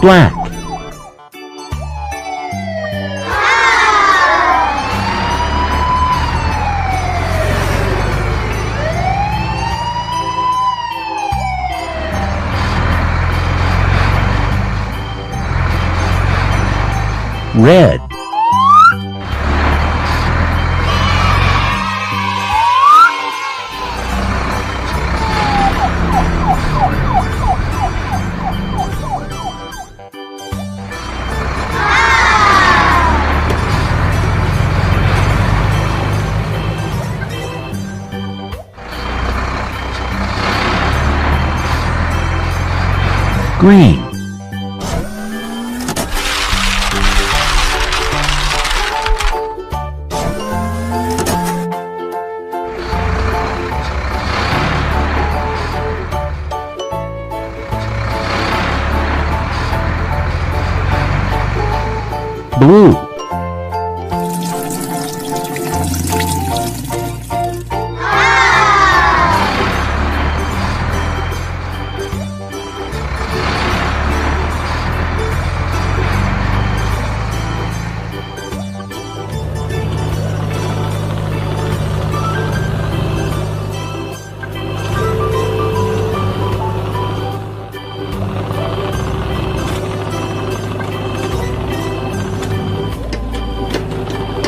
Black. Red. Green. Blue.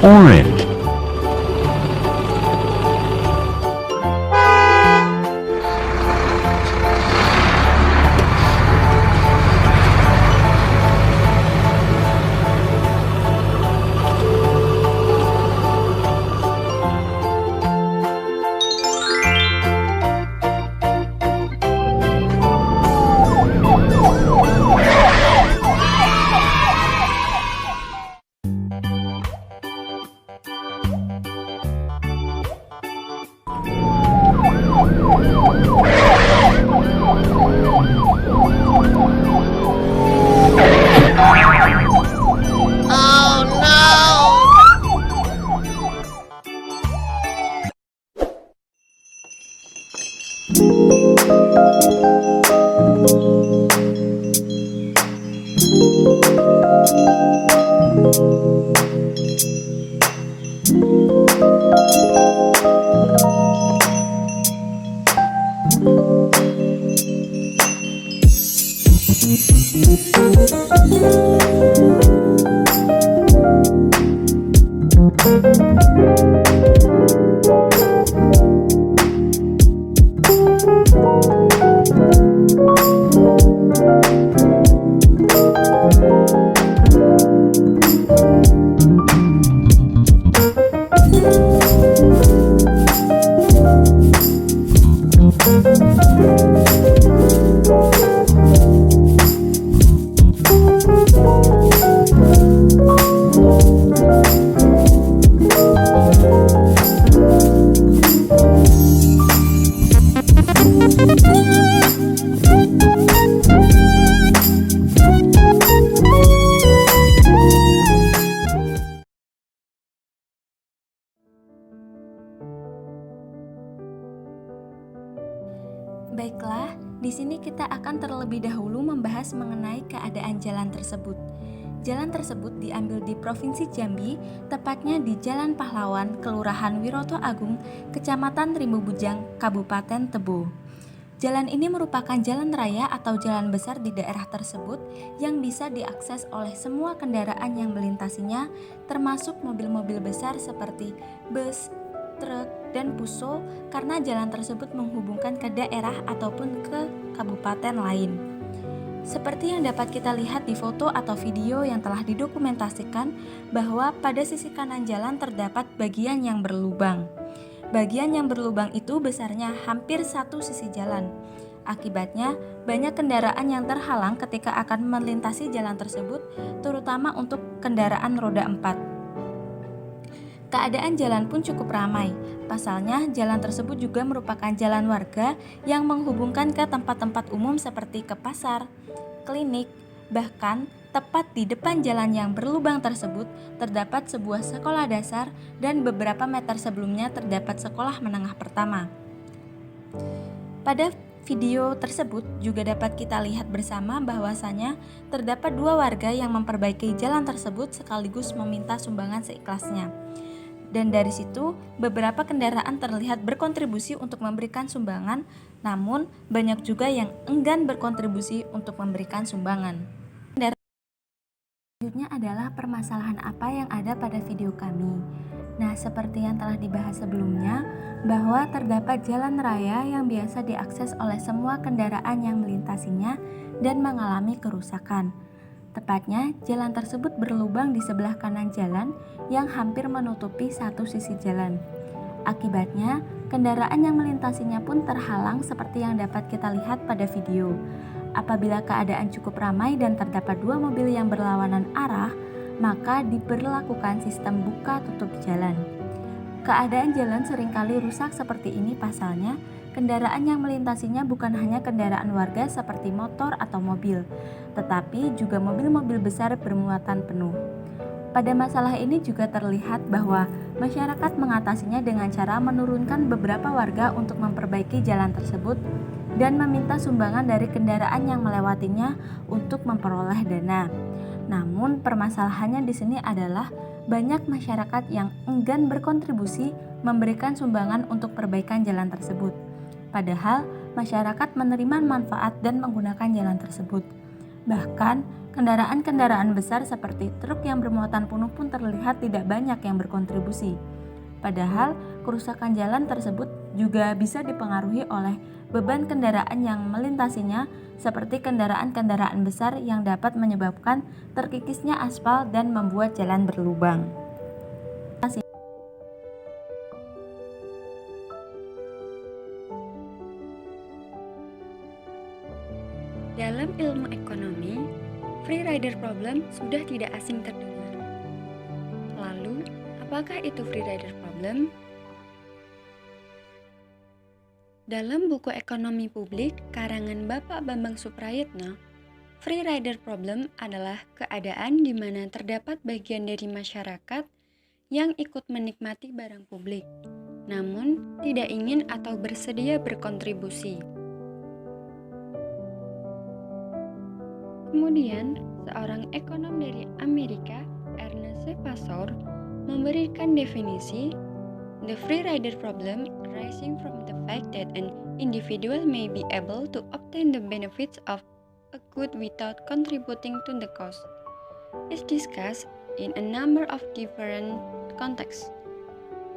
Orange. Baiklah, di sini kita akan terlebih dahulu membahas mengenai keadaan jalan tersebut. Jalan tersebut diambil di Provinsi Jambi, tepatnya di Jalan Pahlawan, Kelurahan Wiroto Agung, Kecamatan Rimbo Bujang, Kabupaten Tebo. Jalan ini merupakan jalan raya atau jalan besar di daerah tersebut yang bisa diakses oleh semua kendaraan yang melintasinya, termasuk mobil-mobil besar seperti bus, truk, dan puso, karena jalan tersebut menghubungkan ke daerah ataupun ke kabupaten lain. Seperti yang dapat kita lihat di foto atau video yang telah didokumentasikan bahwa pada sisi kanan jalan terdapat bagian yang berlubang. Bagian yang berlubang itu besarnya hampir satu sisi jalan. Akibatnya, banyak kendaraan yang terhalang ketika akan melintasi jalan tersebut, terutama untuk kendaraan roda 4. Keadaan jalan pun cukup ramai. Pasalnya, jalan tersebut juga merupakan jalan warga yang menghubungkan ke tempat-tempat umum seperti ke pasar, klinik, bahkan tepat di depan jalan yang berlubang tersebut terdapat sebuah sekolah dasar dan beberapa meter sebelumnya terdapat sekolah menengah pertama. Pada Video tersebut juga dapat kita lihat bersama bahwasanya terdapat dua warga yang memperbaiki jalan tersebut sekaligus meminta sumbangan seikhlasnya. Dan dari situ beberapa kendaraan terlihat berkontribusi untuk memberikan sumbangan, namun banyak juga yang enggan berkontribusi untuk memberikan sumbangan. Selanjutnya adalah permasalahan apa yang ada pada video kami. Nah, seperti yang telah dibahas sebelumnya, bahwa terdapat jalan raya yang biasa diakses oleh semua kendaraan yang melintasinya dan mengalami kerusakan. Tepatnya, jalan tersebut berlubang di sebelah kanan jalan yang hampir menutupi satu sisi jalan. Akibatnya, kendaraan yang melintasinya pun terhalang seperti yang dapat kita lihat pada video. Apabila keadaan cukup ramai dan terdapat dua mobil yang berlawanan arah, maka diberlakukan sistem buka tutup jalan. Keadaan jalan seringkali rusak seperti ini pasalnya, kendaraan yang melintasinya bukan hanya kendaraan warga seperti motor atau mobil, tetapi juga mobil-mobil besar bermuatan penuh. Pada masalah ini juga terlihat bahwa masyarakat mengatasinya dengan cara menurunkan beberapa warga untuk memperbaiki jalan tersebut dan meminta sumbangan dari kendaraan yang melewatinya untuk memperoleh dana. Namun permasalahannya di sini adalah banyak masyarakat yang enggan berkontribusi memberikan sumbangan untuk perbaikan jalan tersebut. Padahal masyarakat menerima manfaat dan menggunakan jalan tersebut. Bahkan kendaraan-kendaraan besar seperti truk yang bermuatan penuh pun terlihat tidak banyak yang berkontribusi. Padahal kerusakan jalan tersebut juga bisa dipengaruhi oleh beban kendaraan yang melintasinya seperti kendaraan-kendaraan besar yang dapat menyebabkan terkikisnya aspal dan membuat jalan berlubang. Dalam ilmu ekonomi, free rider problem sudah tidak asing terdengar. Lalu, apakah itu free rider problem? Dalam buku Ekonomi Publik karangan Bapak Bambang Suprayitno, free rider problem adalah keadaan di mana terdapat bagian dari masyarakat yang ikut menikmati barang publik, namun tidak ingin atau bersedia berkontribusi. Kemudian, seorang ekonom dari Amerika, Ernest C. Pasor, memberikan definisi, the free rider problem arising from the fact that an individual may be able to obtain the benefits of a good without contributing to the cost, is discussed in a number of different contexts.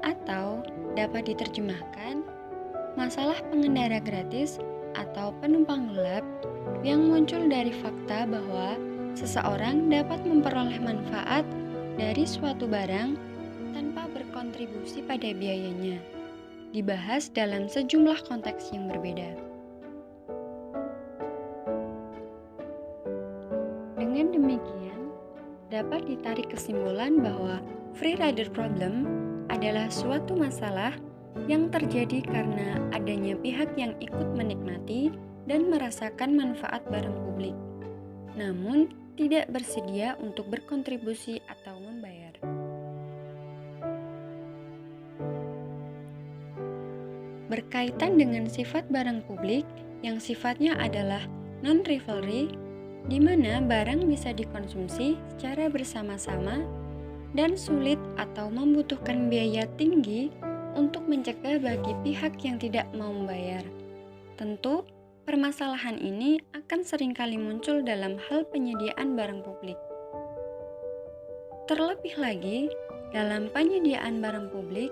Atau dapat diterjemahkan, masalah pengendara gratis atau penumpang gelap yang muncul dari fakta bahwa seseorang dapat memperoleh manfaat dari suatu barang tanpa berkontribusi pada biayanya, dibahas dalam sejumlah konteks yang berbeda. Dengan demikian, dapat ditarik kesimpulan bahwa free rider problem adalah suatu masalah yang terjadi karena adanya pihak yang ikut menikmati dan merasakan manfaat barang publik, namun tidak bersedia untuk berkontribusi atau membayar. Berkaitan dengan sifat barang publik yang sifatnya adalah non-rivalry, di mana barang bisa dikonsumsi secara bersama-sama dan sulit atau membutuhkan biaya tinggi untuk mencegah bagi pihak yang tidak mau membayar. Tentu, permasalahan ini akan seringkali muncul dalam hal penyediaan barang publik. Terlebih lagi, dalam penyediaan barang publik,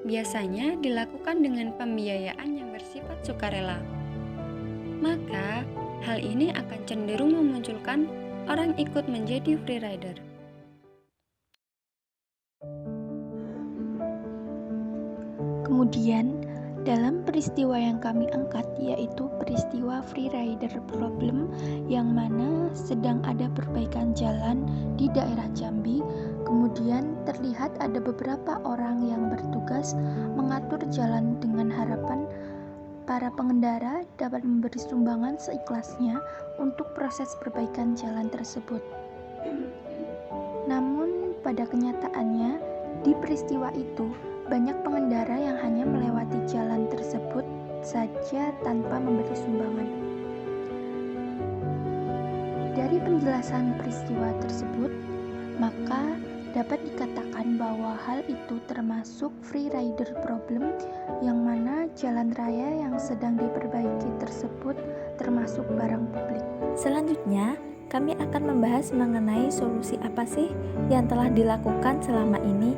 biasanya dilakukan dengan pembiayaan yang bersifat sukarela. Maka, hal ini akan cenderung memunculkan orang ikut menjadi free rider. Kemudian, dalam peristiwa yang kami angkat yaitu peristiwa free rider problem yang mana sedang ada perbaikan jalan di daerah Jambi, kemudian terlihat ada beberapa orang yang bertugas mengatur jalan dengan harapan para pengendara dapat memberi sumbangan seikhlasnya untuk proses perbaikan jalan tersebut. Namun pada kenyataannya di peristiwa itu banyak pengendara yang hanya melewati jalan tersebut saja tanpa memberi sumbangan. Dari penjelasan peristiwa tersebut, maka dapat dikatakan bahwa hal itu termasuk free rider problem, yang mana jalan raya yang sedang diperbaiki tersebut termasuk barang publik. Selanjutnya, kami akan membahas mengenai solusi apa sih yang telah dilakukan selama ini.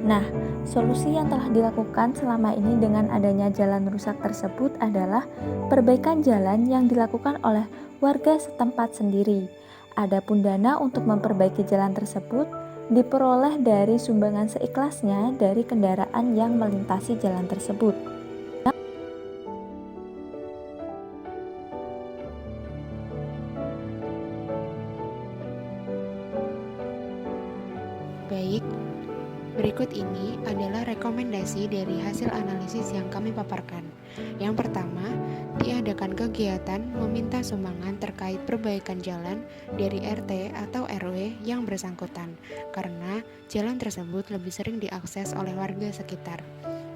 Nah, solusi yang telah dilakukan selama ini dengan adanya jalan rusak tersebut adalah perbaikan jalan yang dilakukan oleh warga setempat sendiri. Adapun dana untuk memperbaiki jalan tersebut diperoleh dari sumbangan seikhlasnya dari kendaraan yang melintasi jalan tersebut. Baik, berikut ini adalah rekomendasi dari hasil analisis yang kami paparkan. Yang pertama, diadakan kegiatan meminta sumbangan terkait perbaikan jalan dari RT atau RW yang bersangkutan, karena jalan tersebut lebih sering diakses oleh warga sekitar.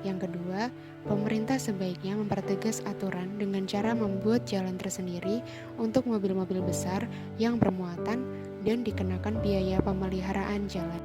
Yang kedua, pemerintah sebaiknya mempertegas aturan dengan cara membuat jalan tersendiri untuk mobil-mobil besar yang bermuatan dan dikenakan biaya pemeliharaan jalan.